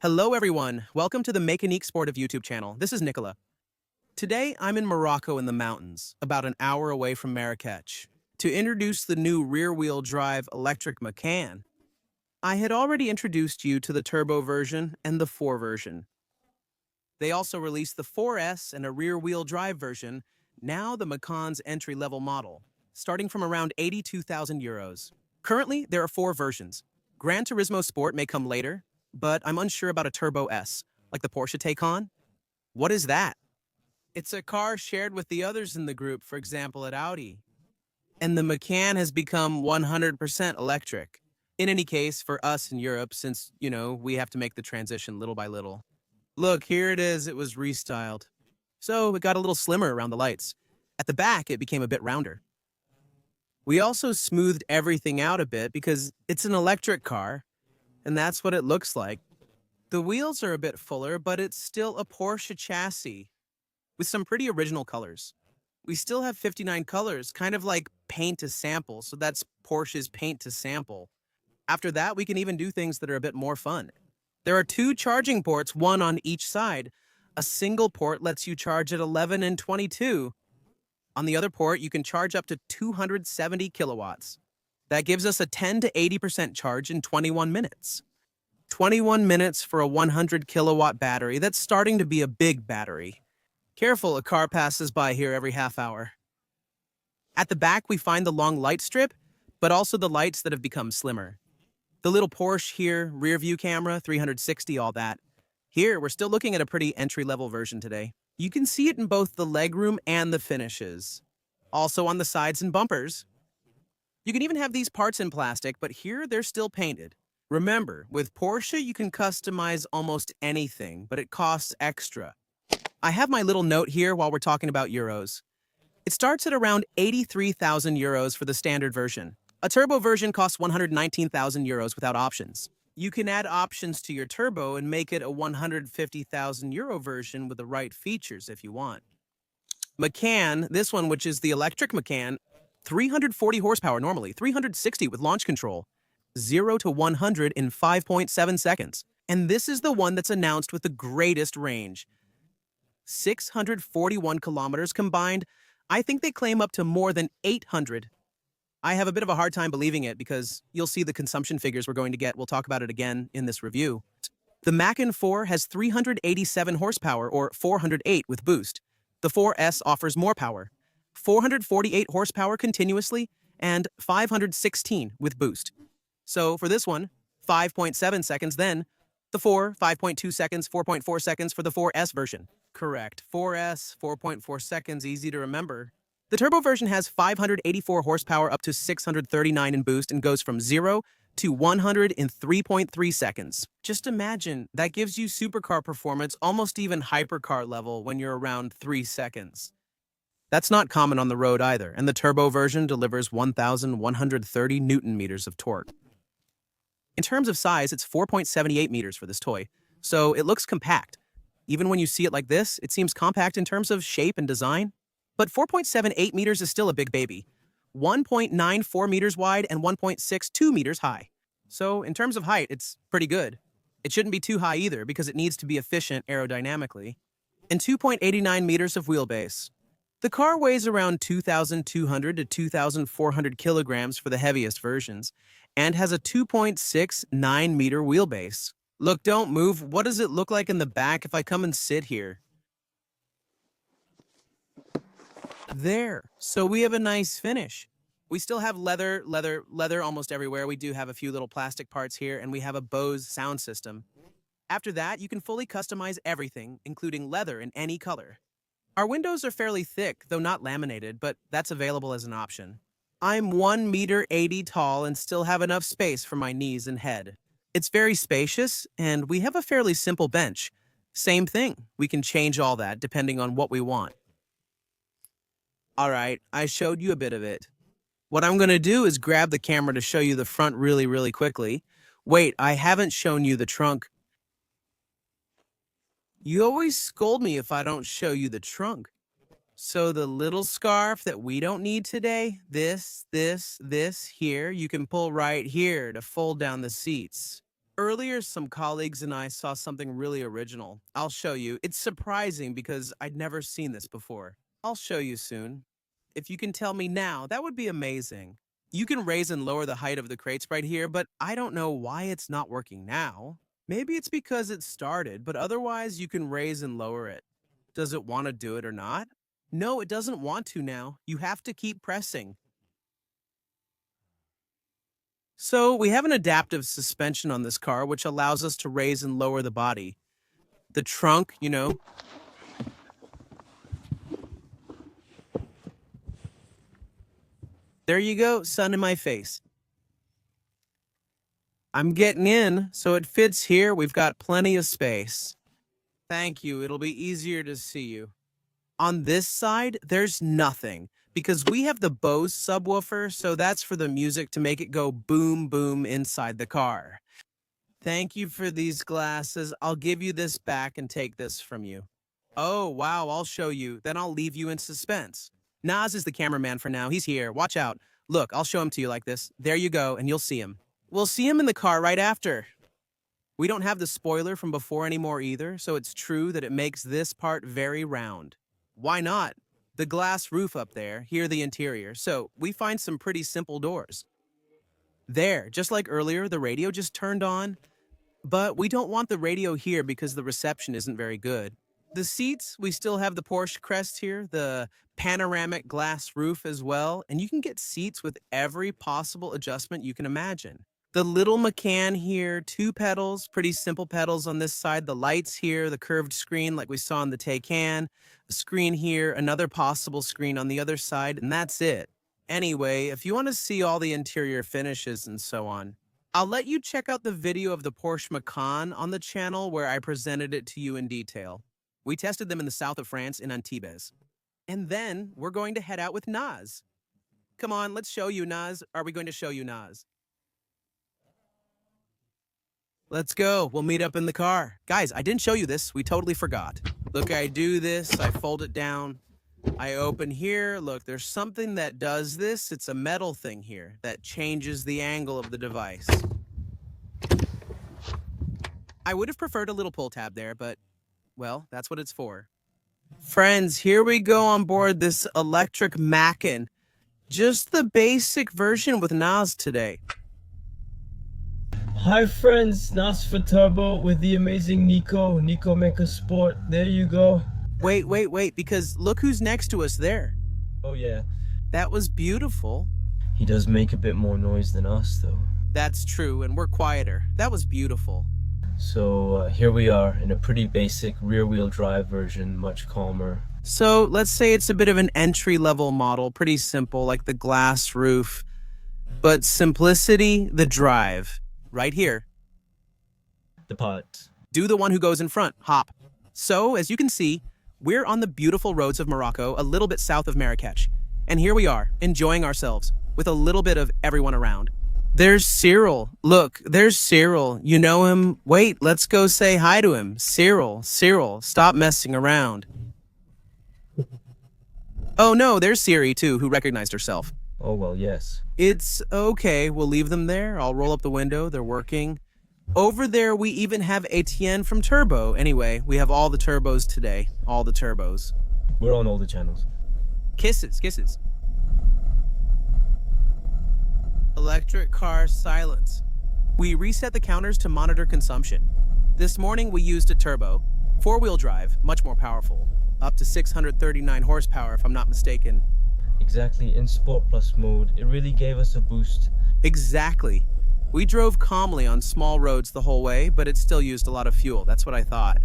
Hello everyone, welcome to the mecaniquesportive YouTube channel. This is Nicolas. Today I'm in Morocco in the mountains, about an hour away from Marrakech, to introduce the new rear-wheel drive electric Macan. I had already introduced you to the turbo version and the 4 version. They also released the 4S and a rear-wheel drive version, now the Macan's entry-level model, starting from around 82,000 euros. Currently, there are 4 versions. Gran Turismo Sport may come later, but I'm unsure about a Turbo S, like the Porsche Taycan. What is that? It's a car shared with the others in the group, for example at Audi. And the Macan has become 100% electric. In any case, for us in Europe, since, we have to make the transition little by little. Look, here it is, it was restyled. So it got a little slimmer around the lights. At the back, it became a bit rounder. We also smoothed everything out a bit because it's an electric car, and that's what it looks like. The wheels are a bit fuller, but it's still a Porsche chassis with some pretty original colors. We still have 59 colors, kind of like paint to sample, so that's Porsche's paint to sample. After that, we can even do things that are a bit more fun. There are 2 charging ports, one on each side. A single port lets you charge at 11 and 22. On the other port, you can charge up to 270 kilowatts. That gives us a 10 to 80% charge in 21 minutes. 21 minutes for a 100 kilowatt battery. That's starting to be a big battery. Careful, a car passes by here every half hour. At the back, we find the long light strip, but also the lights that have become slimmer. The little Porsche here, rear view camera, 360, all that. Here, we're still looking at a pretty entry-level version today. You can see it in both the legroom and the finishes. Also on the sides and bumpers. You can even have these parts in plastic, but here they're still painted. Remember, with Porsche you can customize almost anything, but it costs extra. I have my little note here while we're talking about euros. It starts at around 83,000 euros for the standard version. A turbo version costs 119,000 euros without options. You can add options to your turbo and make it a 150,000 euro version with the right features if you want. Macan, this one which is the electric Macan, 340 horsepower normally, 360 with launch control, 0 to 100 in 5.7 seconds. And this is the one that's announced with the greatest range. 641 kilometers combined. I think they claim up to more than 800. I have a bit of a hard time believing it because you'll see the consumption figures we're going to get. We'll talk about it again in this review. The Macan 4 has 387 horsepower or 408 with boost. The 4S offers more power. 448 horsepower continuously, and 516 with boost. So for this one, 5.7 seconds then. The 4, 5.2 seconds, 4.4 seconds for the 4S version. Correct. 4S, 4.4 seconds, easy to remember. The turbo version has 584 horsepower up to 639 in boost and goes from 0 to 100 in 3.3 seconds. Just imagine, that gives you supercar performance, almost even hypercar level when you're around 3 seconds. That's not common on the road either, and the turbo version delivers 1,130 Newton meters of torque. In terms of size, it's 4.78 meters for this toy, so it looks compact. Even when you see it like this, it seems compact in terms of shape and design. But 4.78 meters is still a big baby. 1.94 meters wide and 1.62 meters high. So in terms of height, it's pretty good. It shouldn't be too high either because it needs to be efficient aerodynamically. And 2.89 meters of wheelbase. The car weighs around 2,200 to 2,400 kilograms for the heaviest versions, and has a 2.69 meter wheelbase. Look, don't move. What does it look like in the back if I come and sit here? There. So we have a nice finish. We still have leather almost everywhere. We do have a few little plastic parts here, and we have a Bose sound system. After that, you can fully customize everything, including leather in any color. Our windows are fairly thick, though not laminated, but that's available as an option. I'm 1.80 meters tall and still have enough space for my knees and head. It's very spacious, and we have a fairly simple bench. Same thing, we can change all that depending on what we want. Alright, I showed you a bit of it. What I'm going to do is grab the camera to show you the front really quickly. Wait, I haven't shown you the trunk. You always scold me if I don't show you the trunk. So the little scarf that we don't need today, this here, you can pull right here to fold down the seats. Earlier, some colleagues and I saw something really original. I'll show you. It's surprising because I'd never seen this before. I'll show you soon. If you can tell me now, that would be amazing. You can raise and lower the height of the crates right here, but I don't know why it's not working now. Maybe it's because it started, but otherwise you can raise and lower it. Does it want to do it or not? No, it doesn't want to now. You have to keep pressing. So we have an adaptive suspension on this car, which allows us to raise and lower the body. The trunk, there you go, sun in my face. I'm getting in, so it fits here. We've got plenty of space. Thank you. It'll be easier to see you. On this side, there's nothing because we have the Bose subwoofer, so that's for the music to make it go boom, boom inside the car. Thank you for these glasses. I'll give you this back and take this from you. Oh, wow, I'll show you. Then I'll leave you in suspense. Nas is the cameraman for now. He's here. Watch out. Look, I'll show him to you like this. There you go, and you'll see him. We'll see him in the car right after. We don't have the spoiler from before anymore either, so it's true that it makes this part very round. Why not? The glass roof up there, here the interior, so we find some pretty simple doors. There, just like earlier, the radio just turned on, but we don't want the radio here because the reception isn't very good. The seats, we still have the Porsche crest here, the panoramic glass roof as well, and you can get seats with every possible adjustment you can imagine. The little Macan here, 2 pedals, pretty simple pedals on this side. The lights here, the curved screen like we saw in the Taycan. A screen here, another possible screen on the other side, and that's it. Anyway, if you want to see all the interior finishes and so on, I'll let you check out the video of the Porsche Macan on the channel where I presented it to you in detail. We tested them in the south of France in Antibes. And then we're going to head out with Nas. Come on, let's show you, Nas. Are we going to show you, Nas? Let's go. We'll meet up in the car. Guys, I didn't show you this. We totally forgot. Look, I do this. I fold it down. I open here. Look, there's something that does this. It's a metal thing here that changes the angle of the device. I would have preferred a little pull tab there, but, well, that's what it's for. Friends, here we go on board this electric Macan. Just the basic version with Nas today. Hi friends, Nas for Turbo with the amazing Nico Mecha Sport. There you go. Wait, because look who's next to us there. Oh yeah. That was beautiful. He does make a bit more noise than us though. That's true, and we're quieter. That was beautiful. So here we are in a pretty basic rear-wheel drive version, much calmer. So let's say it's a bit of an entry-level model, pretty simple, like the glass roof. But simplicity, the drive. Right here. The pot. Do the one who goes in front. Hop. So, as you can see, we're on the beautiful roads of Morocco, a little bit south of Marrakech. And here we are, enjoying ourselves, with a little bit of everyone around. There's Cyril. Look, there's Cyril. You know him? Wait, let's go say hi to him. Cyril, stop messing around. Oh no, there's Siri too, who recognized herself. Oh well, yes. It's okay, we'll leave them there. I'll roll up the window, they're working. Over there, we even have Etienne from Turbo. Anyway, we have all the turbos today. All the turbos. We're on all the channels. Kisses. Electric car silence. We reset the counters to monitor consumption. This morning, we used a turbo. 4-wheel drive, much more powerful. Up to 639 horsepower, if I'm not mistaken. Exactly, in Sport Plus mode, it really gave us a boost. Exactly. We drove calmly on small roads the whole way, but it still used a lot of fuel. That's what I thought.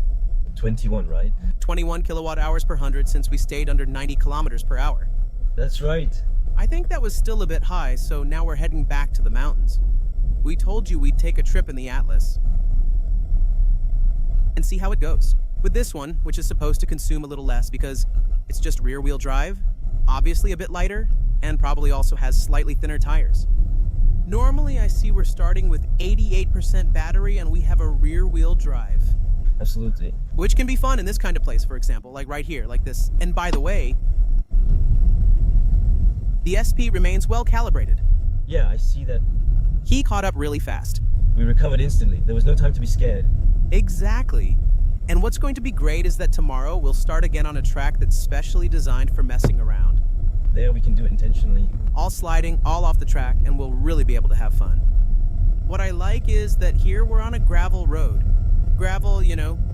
21, right? 21 kilowatt hours per 100 since we stayed under 90 kilometers per hour. That's right. I think that was still a bit high, so now we're heading back to the mountains. We told you we'd take a trip in the Atlas and see how it goes. With this one, which is supposed to consume a little less because it's just rear-wheel drive, obviously a bit lighter, and probably also has slightly thinner tires. Normally, I see we're starting with 88% battery and we have a rear-wheel drive. Absolutely. Which can be fun in this kind of place, for example, like right here, like this. And by the way, the SP remains well calibrated. Yeah, I see that. He caught up really fast. We recovered instantly. There was no time to be scared. Exactly. And what's going to be great is that tomorrow we'll start again on a track that's specially designed for messing around. There we can do it intentionally. All sliding, all off the track, and we'll really be able to have fun. What I like is that here we're on a gravel road. Gravel,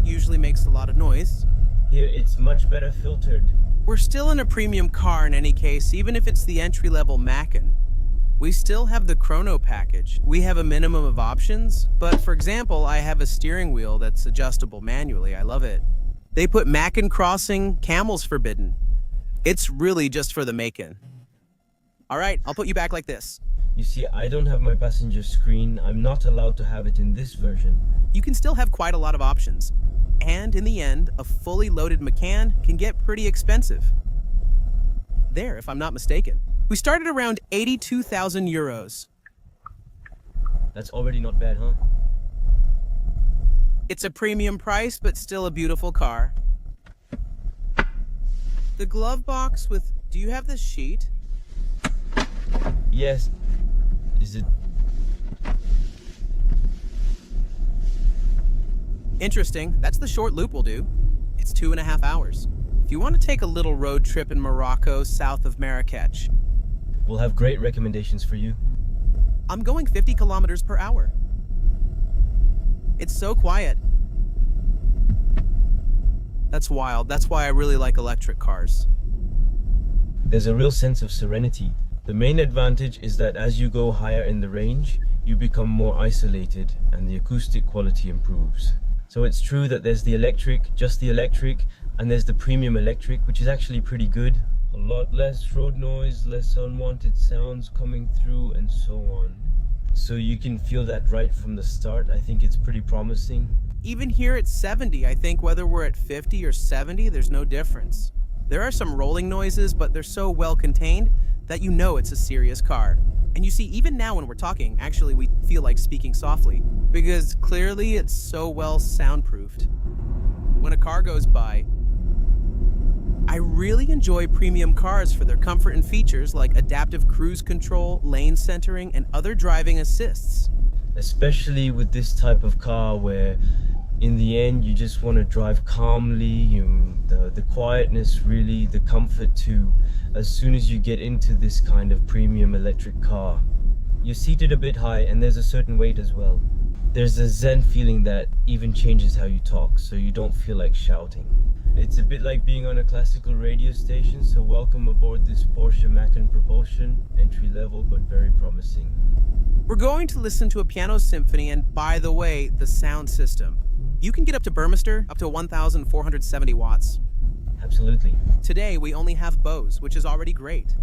usually makes a lot of noise. Here it's much better filtered. We're still in a premium car in any case, even if it's the entry-level Macan. We still have the Chrono package. We have a minimum of options, but for example, I have a steering wheel that's adjustable manually. I love it. They put Macan crossing, camels forbidden. It's really just for the Macan. All right, I'll put you back like this. You see, I don't have my passenger screen. I'm not allowed to have it in this version. You can still have quite a lot of options. And in the end, a fully loaded Macan can get pretty expensive. There, if I'm not mistaken. We started around 82,000 euros. That's already not bad, huh? It's a premium price, but still a beautiful car. The glove box with... Do you have this sheet? Yes. Is it... Interesting. That's the short loop we'll do. It's 2.5 hours. If you want to take a little road trip in Morocco, south of Marrakech, we'll have great recommendations for you. I'm going 50 kilometers per hour. It's so quiet. That's wild. That's why I really like electric cars. There's a real sense of serenity. The main advantage is that as you go higher in the range, you become more isolated and the acoustic quality improves. So it's true that there's the electric, just the electric, and there's the premium electric, which is actually pretty good. A lot less road noise, less unwanted sounds coming through, and so on. So you can feel that right from the start. I think it's pretty promising. Even here at 70, I think whether we're at 50 or 70, there's no difference. There are some rolling noises, but they're so well contained that you know it's a serious car. And you see, even now when we're talking, actually we feel like speaking softly, because clearly it's so well soundproofed. When a car goes by, I really enjoy premium cars for their comfort and features like adaptive cruise control, lane centering, and other driving assists. Especially with this type of car where in the end you just want to drive calmly, the quietness really, the comfort too. As soon as you get into this kind of premium electric car, you're seated a bit high and there's a certain weight as well. There's a zen feeling that even changes how you talk, so you don't feel like shouting. It's a bit like being on a classical radio station, so welcome aboard this Porsche Macan propulsion, entry level but very promising. We're going to listen to a piano symphony, and by the way, the sound system. You can get up to Burmester, up to 1,470 watts. Absolutely. Today, we only have Bose, which is already great.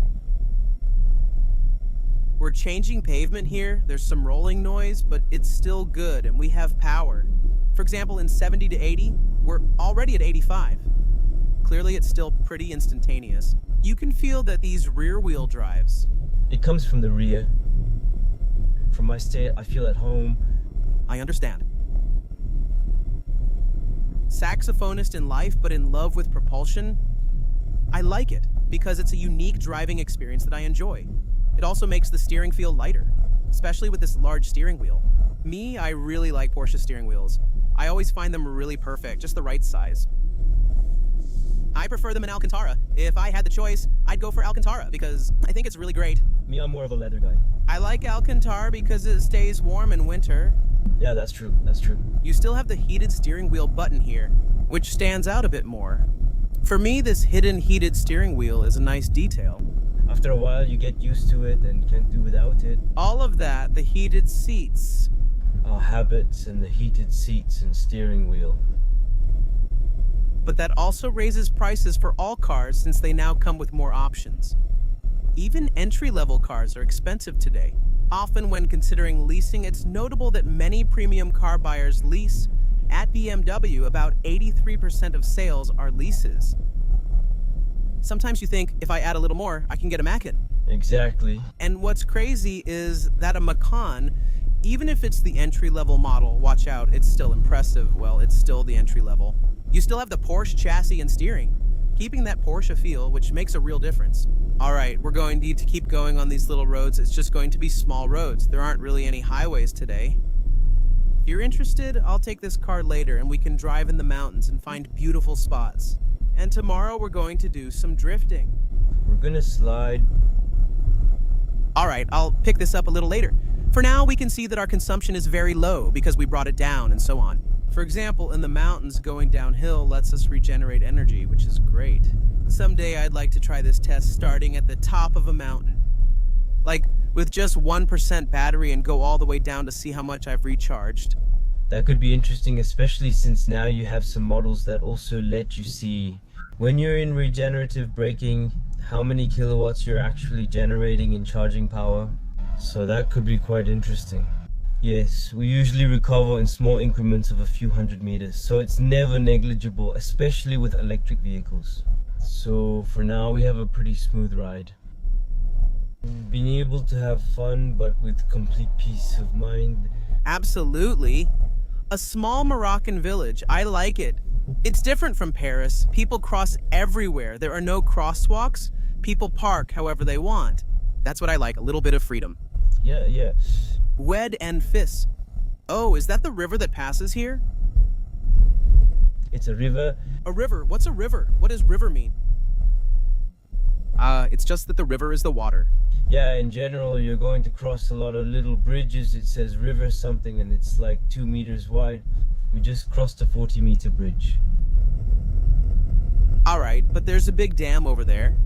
We're changing pavement here. There's some rolling noise, but it's still good, and we have power. For example, in 70 to 80, we're already at 85. Clearly, it's still pretty instantaneous. You can feel that these rear-wheel drives. It comes from the rear. From my state, I feel at home. I understand. Saxophonist in life, but in love with propulsion. I like it because it's a unique driving experience that I enjoy. It also makes the steering feel lighter, especially with this large steering wheel. Me, I really like Porsche steering wheels. I always find them really perfect, just the right size. I prefer them in Alcantara. If I had the choice, I'd go for Alcantara because I think it's really great. Me, I'm more of a leather guy. I like Alcantara because it stays warm in winter. Yeah, that's true. That's true. You still have the heated steering wheel button here, which stands out a bit more. For me, this hidden heated steering wheel is a nice detail. After a while, you get used to it and can't do without it. All of that, the heated seats. Our habits and the heated seats and steering wheel. But that also raises prices for all cars since they now come with more options. Even entry-level cars are expensive today. Often when considering leasing, it's notable that many premium car buyers lease. At BMW, about 83% of sales are leases. Sometimes you think, if I add a little more, I can get a Macan. Exactly. And what's crazy is that a Macan, even if it's the entry-level model, watch out, it's still impressive. Well, it's still the entry-level. You still have the Porsche chassis and steering, keeping that Porsche feel, which makes a real difference. All right, we're going to need to keep going on these little roads. It's just going to be small roads. There aren't really any highways today. If you're interested, I'll take this car later and we can drive in the mountains and find beautiful spots. And tomorrow we're going to do some drifting. We're gonna slide. Alright, I'll pick this up a little later. For now, we can see that our consumption is very low because we brought it down and so on. For example, in the mountains, going downhill lets us regenerate energy, which is great. Someday I'd like to try this test starting at the top of a mountain. Like, with just 1% battery and go all the way down to see how much I've recharged. That could be interesting, especially since now you have some models that also let you see when you're in regenerative braking how many kilowatts you're actually generating in charging power. So that could be quite interesting. Yes, we usually recover in small increments of a few hundred meters, so it's never negligible, especially with electric vehicles. So for now we have a pretty smooth ride. Being able to have fun but with complete peace of mind. Absolutely. A small Moroccan village, I like it. It's different from Paris. People cross everywhere. There are no crosswalks. People park however they want. That's what I like, a little bit of freedom. Yeah. Wed and Fis. Oh, is that the river that passes here? It's a river. A river? What's a river? What does river mean? It's just that the river is the water. Yeah, in general, you're going to cross a lot of little bridges. It says river something and it's like 2 meters wide. We just crossed a 40-meter bridge. Alright, but there's a big dam over there.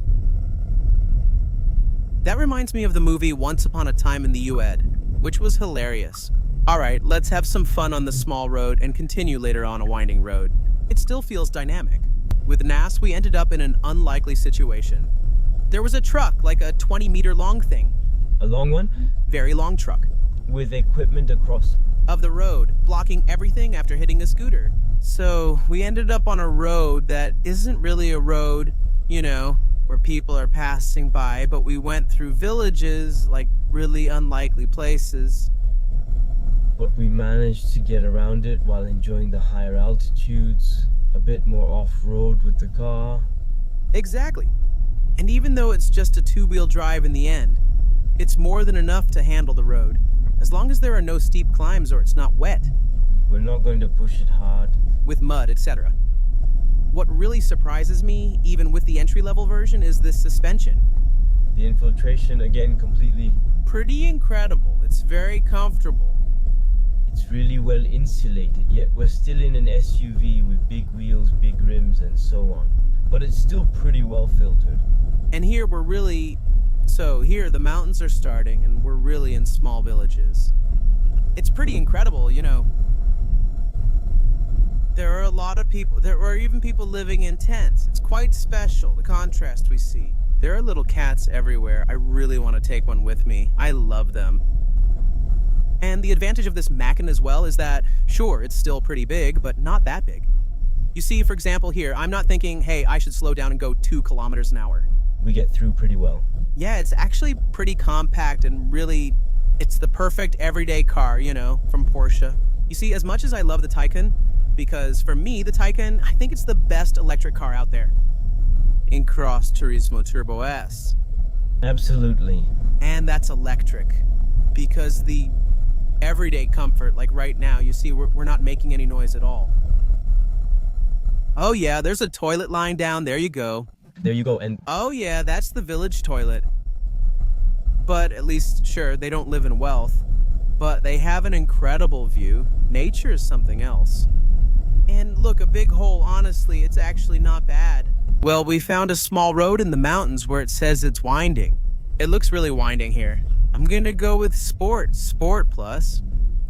That reminds me of the movie Once Upon a Time in the UAD, which was hilarious. Alright, let's have some fun on the small road and continue later on a winding road. It still feels dynamic. With Nas, we ended up in an unlikely situation. There was a truck, like a 20-meter long thing. A long one? Very long truck. With equipment across. Of the road, blocking everything after hitting a scooter. So we ended up on a road that isn't really a road, you know, where people are passing by, but we went through villages, like really unlikely places. But we managed to get around it while enjoying the higher altitudes, a bit more off-road with the car. Exactly. And even though it's just a two-wheel drive in the end, it's more than enough to handle the road, as long as there are no steep climbs or it's not wet. We're not going to push it hard. With mud, etc. What really surprises me, even with the entry-level version, is this suspension. The infiltration, again, completely... Pretty incredible. It's very comfortable. It's really well insulated, yet we're still in an SUV with big wheels, big rims, and so on. But it's still pretty well filtered. And here we're really... So here the mountains are starting and we're really in small villages. It's pretty incredible, you know. There are a lot of people, there are even people living in tents. It's quite special, the contrast we see. There are little cats everywhere. I really want to take one with me. I love them. And the advantage of this Macan as well is that, sure, it's still pretty big, but not that big. You see, for example here, I'm not thinking, hey, I should slow down and go 2 kilometers an hour. We get through pretty well. Yeah, it's actually pretty compact and really, it's the perfect everyday car, you know, from Porsche. You see, as much as I love the Taycan, because for me, the Taycan, I think it's the best electric car out there. In Cross Turismo Turbo S. Absolutely. And that's electric. Because the everyday comfort, like right now, you see, we're not making any noise at all. Oh yeah, there's a toilet line down, there you go. There you go, and... Oh yeah, that's the village toilet. But at least, sure, they don't live in wealth. But they have an incredible view. Nature is something else. And look, a big hole, honestly, it's actually not bad. Well, we found a small road in the mountains where it says it's winding. It looks really winding here. I'm gonna go with Sport Plus.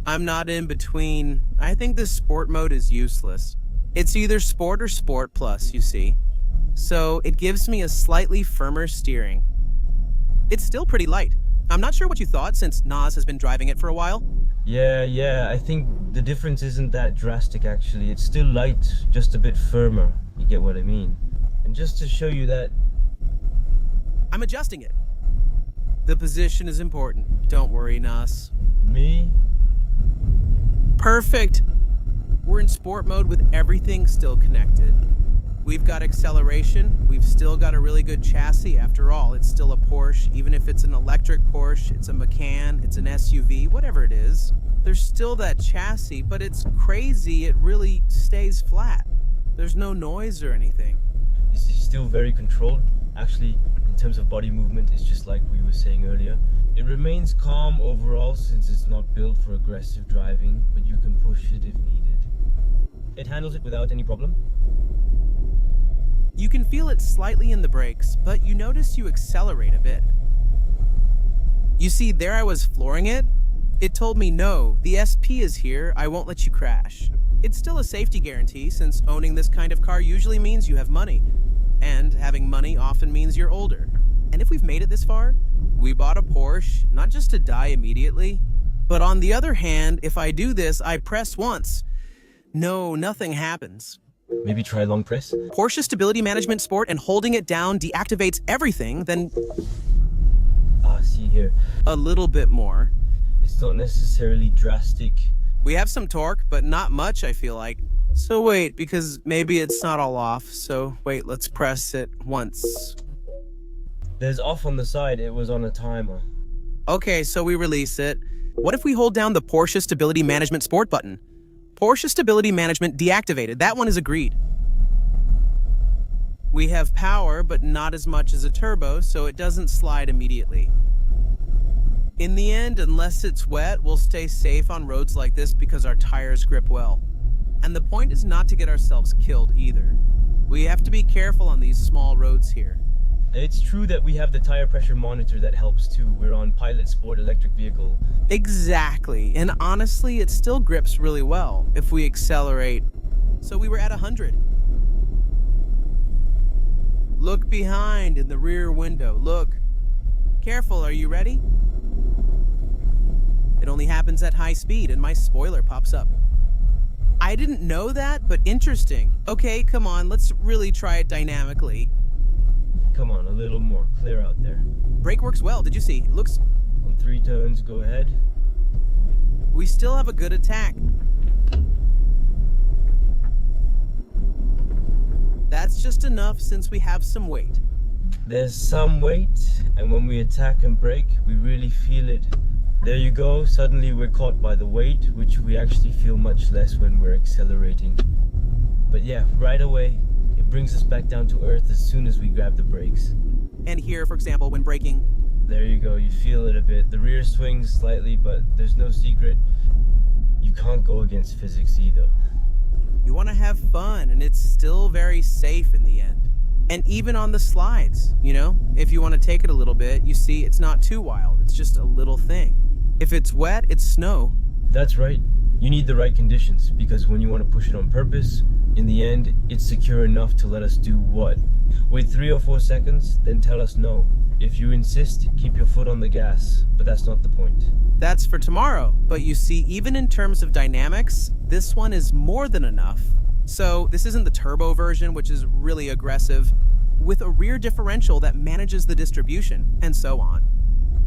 I'm not in between. I think this Sport mode is useless. It's either Sport or Sport Plus, you see. So it gives me a slightly firmer steering. It's still pretty light. I'm not sure what you thought since Nas has been driving it for a while. Yeah, I think the difference isn't that drastic actually. It's still light, just a bit firmer. You get what I mean? And just to show you that... I'm adjusting it. The position is important. Don't worry, Nas. Me? Perfect. We're in sport mode with everything still connected. We've got acceleration. We've still got a really good chassis. After all, it's still a Porsche. Even if it's an electric Porsche, it's a Macan, it's an SUV, whatever it is. There's still that chassis, but it's crazy. It really stays flat. There's no noise or anything. It's still very controlled. Actually, in terms of body movement, it's just like we were saying earlier. It remains calm overall since it's not built for aggressive driving, but you can push it if needed. It handles it without any problem. You can feel it slightly in the brakes, but you notice you accelerate a bit. You see, there I was flooring it. It told me, no, the SP is here, I won't let you crash. It's still a safety guarantee since owning this kind of car usually means you have money. And having money often means you're older. And if we've made it this far, we bought a Porsche, not just to die immediately. But on the other hand, if I do this, I press once. No, nothing happens. Maybe try long press? Porsche Stability Management Sport and holding it down deactivates everything, then See here. a little bit more. It's not necessarily drastic. We have some torque, but not much, I feel like. So wait, because maybe it's not all off. So wait, let's press it once. There's off on the side, it was on a timer. Okay, so we release it. What if we hold down the Porsche Stability Management Sport button? Porsche Stability Management deactivated. That one is agreed. We have power, but not as much as a turbo, so it doesn't slide immediately. In the end, unless it's wet, we'll stay safe on roads like this because our tires grip well. And the point is not to get ourselves killed either. We have to be careful on these small roads here. It's true that we have the tire pressure monitor that helps too. We're on Pilot Sport electric vehicle. Exactly, and honestly, it still grips really well if we accelerate. So we were at 100. Look behind in the rear window, look. Careful, are you ready? It only happens at high speed and my spoiler pops up. I didn't know that, but interesting. Okay, come on, let's really try it dynamically. Come on, a little more. Clear out there. Brake works well, did you see? It looks... On 3 turns, go ahead. We still have a good attack. That's just enough since we have some weight. There's some weight, and when we attack and brake, we really feel it. There you go, suddenly we're caught by the weight, which we actually feel much less when we're accelerating. But yeah, right away, it brings us back down to earth as soon as we grab the brakes. And here, for example, when braking, there you go, you feel it a bit. The rear swings slightly, but there's no secret. You can't go against physics either. you want to have fun, and it's still very safe in the end. And even on the slides, you know, if you want to take it a little bit, you see it's not too wild, it's just a little thing. If it's wet, it's snow. That's right. You need the right conditions, because when you want to push it on purpose, in the end, it's secure enough to let us do what? Wait 3 or 4 seconds, then tell us no. If you insist, keep your foot on the gas, but that's not the point. That's for tomorrow, but you see, even in terms of dynamics, this one is more than enough. So this isn't the turbo version, which is really aggressive, with a rear differential that manages the distribution, and so on,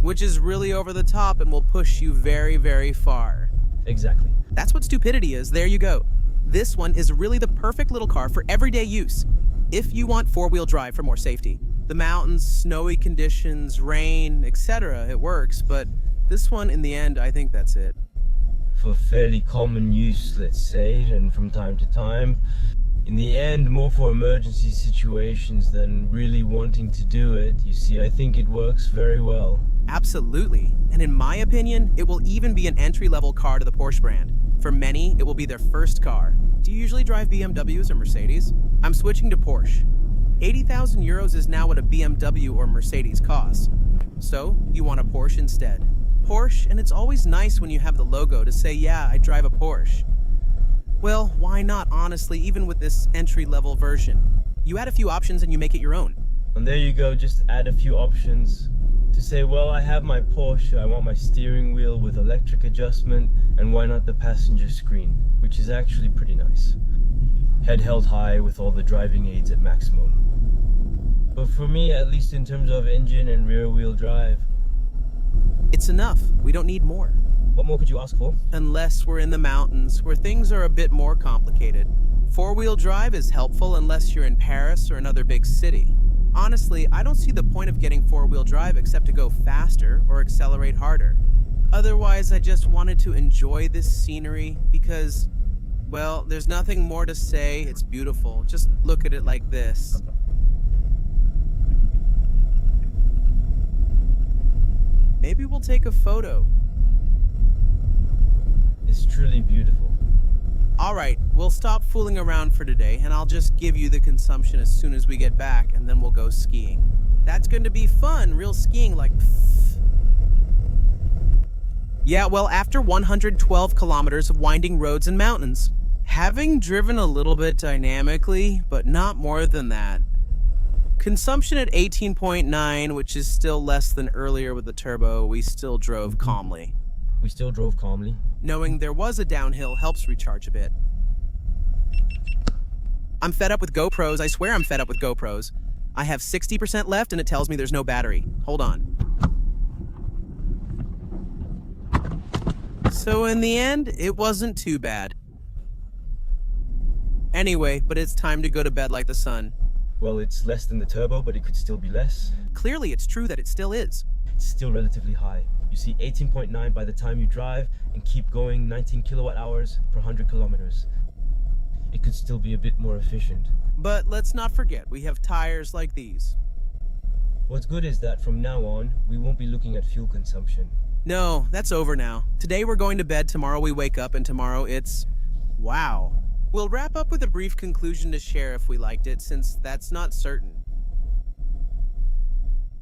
which is really over the top and will push you very, very far. Exactly. That's what stupidity is. There you go. This one is really the perfect little car for everyday use. If you want four-wheel drive for more safety. The mountains, snowy conditions, rain, etc., it works, but this one, in the end, I think that's it. For fairly common use, let's say, and from time to time. In the end, more for emergency situations than really wanting to do it. You see, I think it works very well. Absolutely. And in my opinion, it will even be an entry-level car to the Porsche brand. For many, it will be their first car. Do you usually drive BMWs or Mercedes? I'm switching to Porsche. 80,000 euros is now what a BMW or Mercedes costs. So, you want a Porsche instead. Porsche, and it's always nice when you have the logo to say, yeah, I drive a Porsche. Well, why not, honestly, even with this entry-level version? You add a few options and you make it your own. And there you go, just add a few options to say, well, I have my Porsche, I want my steering wheel with electric adjustment, and why not the passenger screen, which is actually pretty nice. Head held high with all the driving aids at maximum. But for me, at least in terms of engine and rear wheel drive, it's enough. We don't need more. What more could you ask for? Unless we're in the mountains, where things are a bit more complicated. Four-wheel drive is helpful unless you're in Paris or another big city. Honestly, I don't see the point of getting four-wheel drive except to go faster or accelerate harder. Otherwise, I just wanted to enjoy this scenery because, well, there's nothing more to say. It's beautiful. Just look at it like this. Maybe we'll take a photo. It's truly beautiful. All right, we'll stop fooling around for today, and I'll just give you the consumption as soon as we get back, and then we'll go skiing. That's going to be fun, real skiing like pfft. Yeah, well, after 112 kilometers of winding roads and mountains, having driven a little bit dynamically, but not more than that. Consumption at 18.9, which is still less than earlier with the turbo, we still drove calmly. We still drove calmly. Knowing there was a downhill helps recharge a bit. I'm fed up with GoPros. I swear I'm fed up with GoPros. I have 60% left and it tells me there's no battery. Hold on. So in the end, it wasn't too bad. Anyway, but it's time to go to bed like the sun. Well, it's less than the turbo, but it could still be less. Clearly, it's true that it still is. It's still relatively high. You see 18.9 by the time you drive and keep going 19 kilowatt hours per 100 kilometers. It could still be a bit more efficient. But let's not forget, we have tires like these. What's good is that from now on, we won't be looking at fuel consumption. No, that's over now. Today we're going to bed, tomorrow we wake up, and tomorrow it's... wow. We'll wrap up with a brief conclusion to share if we liked it, since that's not certain.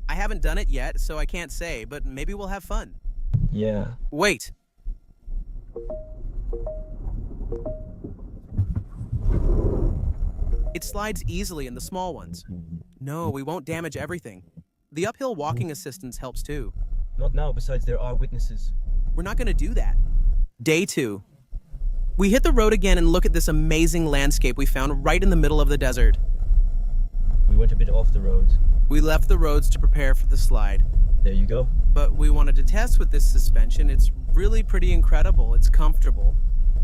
I haven't done it yet, so I can't say, but maybe we'll have fun. Yeah. Wait. It slides easily in the small ones. No, we won't damage everything. The uphill walking assistance helps too. Not now, besides there are witnesses. We're not going to do that. Day 2. We hit the road again and look at this amazing landscape we found right in the middle of the desert. We went a bit off the roads. We left the roads to prepare for the slide. There you go. But we wanted to test with this suspension. It's really pretty incredible. It's comfortable.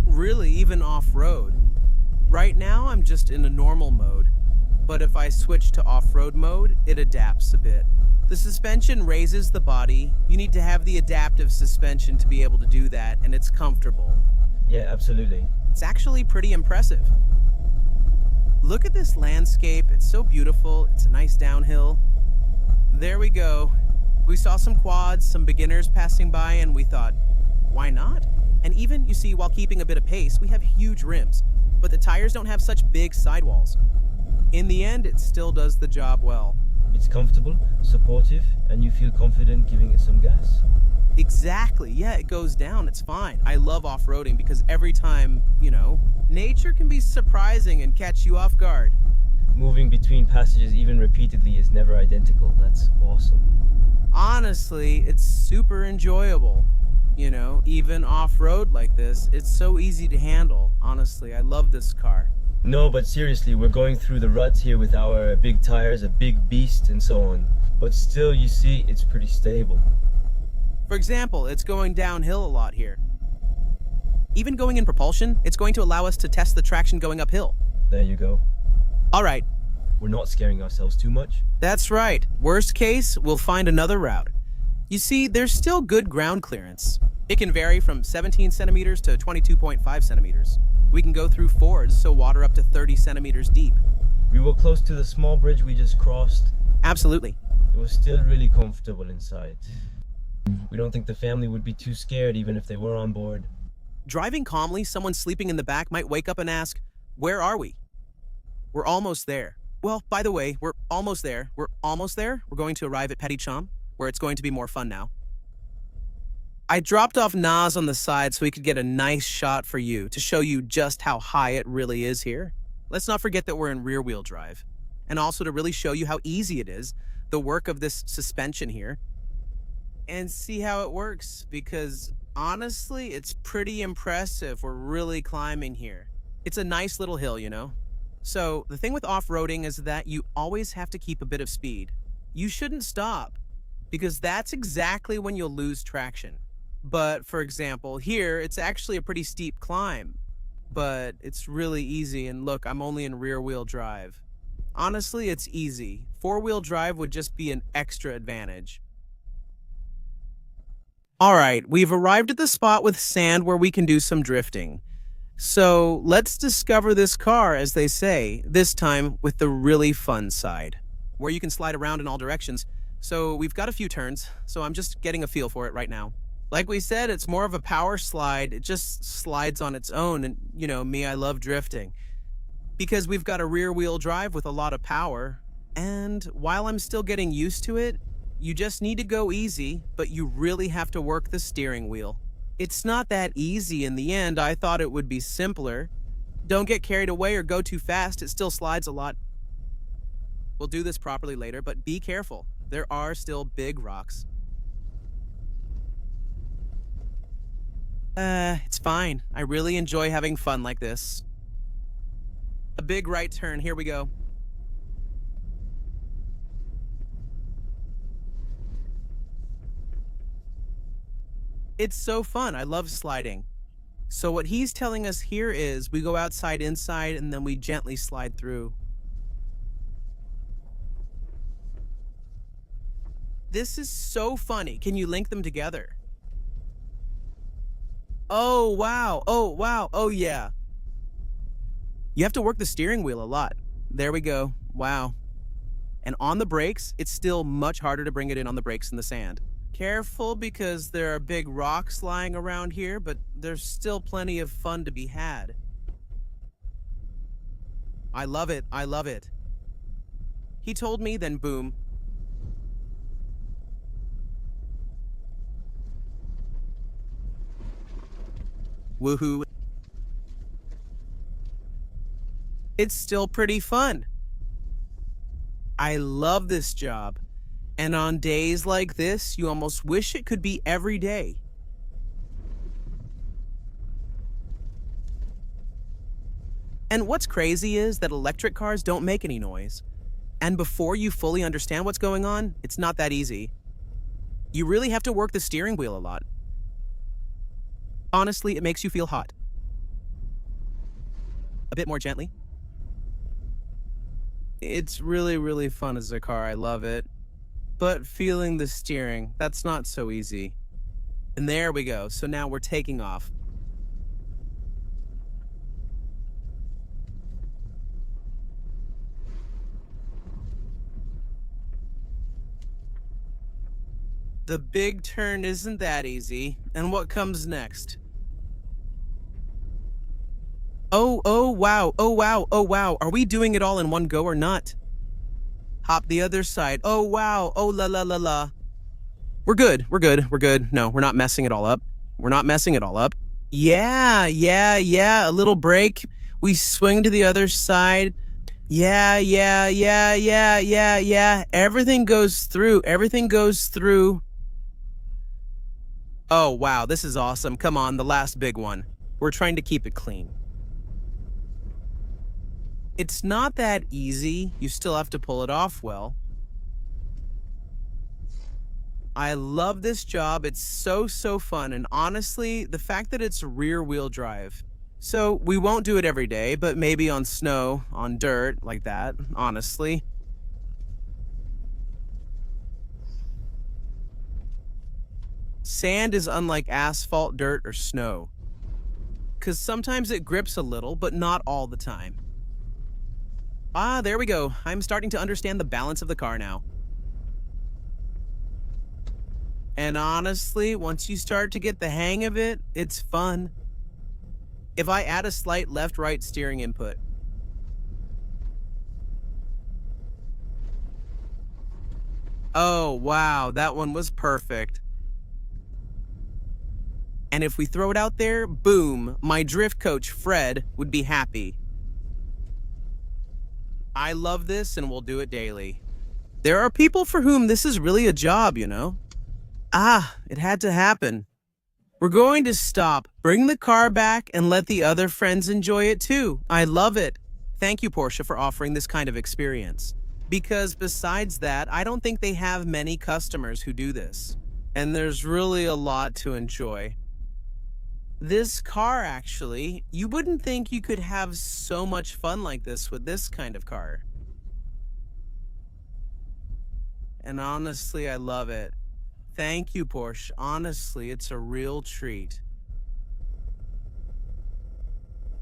Really, even off-road. Right now, I'm just in a normal mode. But if I switch to off-road mode, it adapts a bit. The suspension raises the body. You need to have the adaptive suspension to be able to do that, and it's comfortable. Yeah, absolutely. It's actually pretty impressive. Look at this landscape. It's so beautiful. It's a nice downhill. There we go. We saw some quads, some beginners passing by, and we thought, why not? And even, you see, while keeping a bit of pace, we have huge rims, but the tires don't have such big sidewalls. In the end, it still does the job well. It's comfortable, supportive, and you feel confident giving it some gas. Exactly. Yeah, it goes down. It's fine. I love off-roading because every time, nature can be surprising and catch you off guard. Moving between passages even repeatedly is never identical. That's awesome. Honestly, it's super enjoyable. Even off-road like this, it's so easy to handle. Honestly, I love this car. No, but seriously, we're going through the ruts here with our big tires, a big beast, and so on. But still, you see, it's pretty stable. For example, it's going downhill a lot here. Even going in propulsion, it's going to allow us to test the traction going uphill. There you go. All right. We're not scaring ourselves too much. That's right. Worst case, we'll find another route. You see, there's still good ground clearance. It can vary from 17 centimeters to 22.5 centimeters. We can go through fords, so water up to 30 centimeters deep. We were close to the small bridge we just crossed. Absolutely. It was still really comfortable inside. We don't think the family would be too scared even if they were on board. Driving calmly, someone sleeping in the back might wake up and ask, where are we? We're almost there. Well, by the way, we're almost there. We're almost there. We're going to arrive at Petit Cham, where it's going to be more fun now. I dropped off Nas on the side so we could get a nice shot for you to show you just how high it really is here. Let's not forget that we're in rear-wheel drive. And also to really show you how easy it is, the work of this suspension here. And see how it works, because honestly, it's pretty impressive. We're really climbing here. It's a nice little hill, So the thing with off-roading is that you always have to keep a bit of speed. You shouldn't stop, because that's exactly when you'll lose traction. But for example, here, it's actually a pretty steep climb. but it's really easy. And look, I'm only in rear-wheel drive. Honestly, it's easy. Four-wheel drive would just be an extra advantage. All right, we've arrived at the spot with sand where we can do some drifting. So let's discover this car, as they say, this time with the really fun side, where you can slide around in all directions. So we've got a few turns, so I'm just getting a feel for it right now. Like we said, it's more of a power slide. It just slides on its own, and you know me, I love drifting. Because we've got a rear-wheel drive with a lot of power, and while I'm still getting used to it, you just need to go easy, but you really have to work the steering wheel. It's not that easy in the end. I thought it would be simpler. Don't get carried away or go too fast. It still slides a lot. We'll do this properly later, but be careful. There are still big rocks. It's fine. I really enjoy having fun like this. A big right turn. Here we go. It's so fun. I love sliding. So what he's telling us here is we go outside, inside, and then we gently slide through. This is so funny. Can you link them together? Oh, wow. Oh, wow. Oh, yeah. You have to work the steering wheel a lot. There we go. Wow. And on the brakes, it's still much harder to bring it in on the brakes in the sand. Careful, because there are big rocks lying around here, but there's still plenty of fun to be had. I love it. I love it. He told me, then boom. Woohoo. It's still pretty fun. I love this job. And on days like this, you almost wish it could be every day. And what's crazy is that electric cars don't make any noise. And before you fully understand what's going on, it's not that easy. You really have to work the steering wheel a lot. Honestly, it makes you feel hot. A bit more gently. It's really, really fun as a car. I love it. But feeling the steering, that's not so easy. And there we go. So now we're taking off. The big turn isn't that easy. And what comes next? Oh, wow. Oh, wow. Oh, wow. Are we doing it all in one go or not? Hop the other side. Oh, wow. Oh, la, la, la, la. We're good. We're good. We're good. No, we're not messing it all up. We're not messing it all up. Yeah. A little break. We swing to the other side. Yeah. Everything goes through. Everything goes through. Oh, wow. This is awesome. Come on, the last big one. We're trying to keep it clean. It's not that easy. You still have to pull it off well. I love this job. It's so fun. And honestly, the fact that it's rear-wheel drive. So we won't do it every day, but maybe on snow, on dirt, like that, honestly. Sand is unlike asphalt, dirt, or snow. Because sometimes it grips a little, but not all the time. Ah, there we go. I'm starting to understand the balance of the car now. And honestly, once you start to get the hang of it, it's fun. If I add a slight left-right steering input. Oh, wow, that one was perfect. And if we throw it out there, boom, my drift coach, Fred, would be happy. I love this and we'll do it daily. There are people for whom this is really a job, you know? Ah, it had to happen. We're going to stop, bring the car back, and let the other friends enjoy it too. I love it. Thank you, Porsche, for offering this kind of experience. Because besides that, I don't think they have many customers who do this. And there's really a lot to enjoy. This car, actually, you wouldn't think you could have so much fun like this with this kind of car. And honestly, I love it. Thank you, Porsche. Honestly, it's a real treat.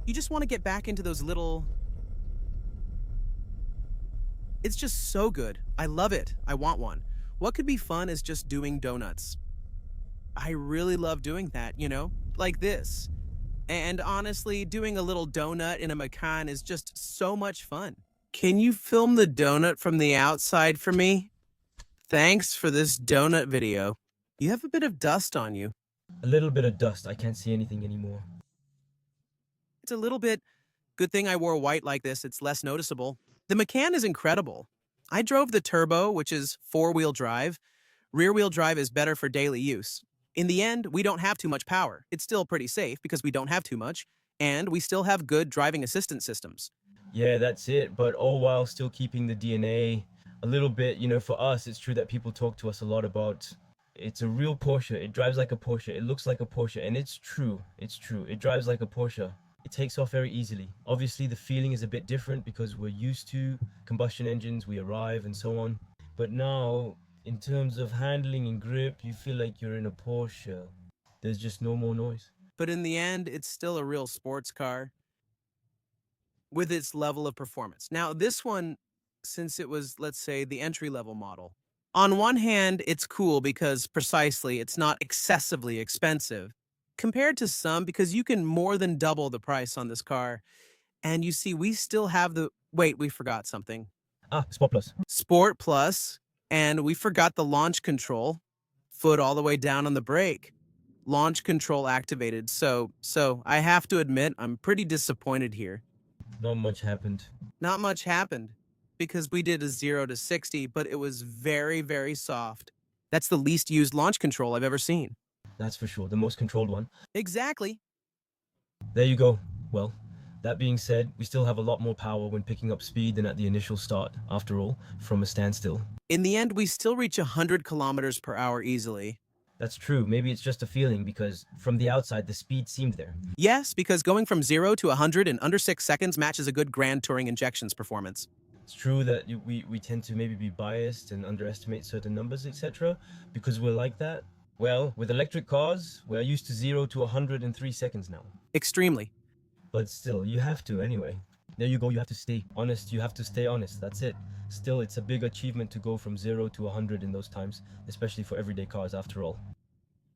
You just want to get back into those little... It's just so good. I love it. I want one. What could be fun is just doing donuts. I really love doing that, like this. And honestly, doing a little donut in a Macan is just so much fun. Can you film the donut from the outside for me? Thanks for this donut video. You have a bit of dust on you. A little bit of dust. I can't see anything anymore. It's a little bit... Good thing I wore white like this, it's less noticeable. The Macan is incredible. I drove the Turbo, which is four-wheel drive. Rear-wheel drive is better for daily use. In the end, we don't have too much power. It's still pretty safe because we don't have too much, and we still have good driving assistance systems. Yeah, that's it. But all while still keeping the DNA a little bit, for us, it's true that people talk to us a lot about it's a real Porsche. It drives like a Porsche. It looks like a Porsche. And it's true. It's true. It drives like a Porsche. It takes off very easily. Obviously, the feeling is a bit different because we're used to combustion engines. We arrive and so on. But now, in terms of handling and grip, you feel like you're in a Porsche. There's just no more noise. But in the end, it's still a real sports car with its level of performance. Now, this one, since it was, let's say, the entry-level model, on one hand, it's cool because precisely it's not excessively expensive compared to some because you can more than double the price on this car. And you see, we still have the... Wait, we forgot something. Sport Plus. Sport Plus, and we forgot the launch control. Foot all the way down on the brake. Launch control activated. So I have to admit, I'm pretty disappointed here. Not much happened. Not much happened because we did a 0 to 60, but it was very, very soft. That's the least used launch control I've ever seen. That's for sure. The most controlled one. Exactly. There you go. Well, that being said, we still have a lot more power when picking up speed than at the initial start, after all, from a standstill. In the end, we still reach 100 kilometers per hour easily. That's true. Maybe it's just a feeling because from the outside, the speed seemed there. Yes, because going from 0 to 100 in under 6 seconds matches a good Grand Touring injections performance. It's true that we tend to maybe be biased and underestimate certain numbers, etc. because we're like that. Well, with electric cars, we're used to 0 to 100 in 3 seconds now. Extremely. But still, you have to anyway. There you go, you have to stay honest, you have to stay honest, that's it. Still, it's a big achievement to go from 0 to 100 in those times, especially for everyday cars after all.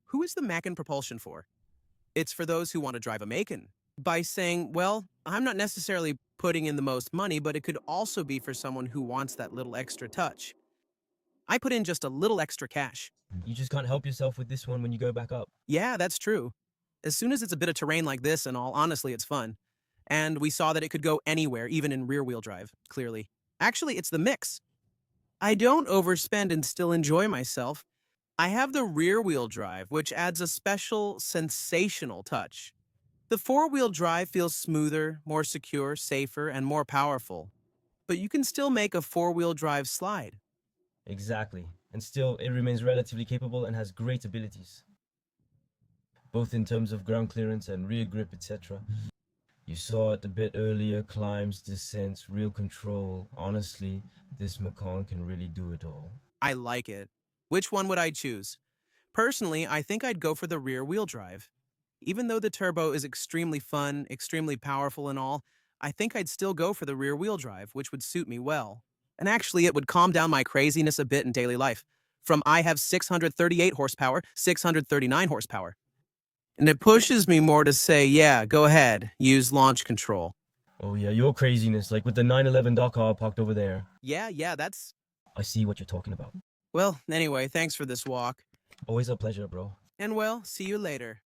Who is the Macan propulsion for? It's for those who want to drive a Macan. By saying, well, I'm not necessarily putting in the most money, but it could also be for someone who wants that little extra touch. I put in just a little extra cash. You just can't help yourself with this one when you go back up. Yeah, that's true. As soon as it's a bit of terrain like this and all, honestly, it's fun. And we saw that it could go anywhere, even in rear-wheel drive, clearly. Actually, it's the mix. I don't overspend and still enjoy myself. I have the rear-wheel drive, which adds a special, sensational touch. The four-wheel drive feels smoother, more secure, safer, and more powerful. But you can still make a four-wheel drive slide. Exactly. And still, it remains relatively capable and has great abilities, both in terms of ground clearance and rear grip, etc. You saw it a bit earlier, climbs, descents, real control. Honestly, this Macan can really do it all. I like it. Which one would I choose? Personally, I think I'd go for the rear-wheel drive. Even though the turbo is extremely fun, extremely powerful and all, I think I'd still go for the rear-wheel drive, which would suit me well. And actually, it would calm down my craziness a bit in daily life. From I have 638 horsepower, 639 horsepower. And it pushes me more to say, yeah, go ahead, use launch control. Oh yeah, your craziness, like with the 911 Dakar parked over there. Yeah, that's... I see what you're talking about. Well, anyway, thanks for this walk. Always a pleasure, bro. And well, see you later.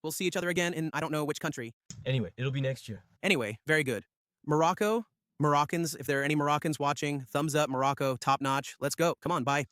We'll see each other again in I don't know which country. Anyway, it'll be next year. Anyway, very good. Morocco, Moroccans, if there are any Moroccans watching, thumbs up, Morocco, top notch. Let's go. Come on, bye.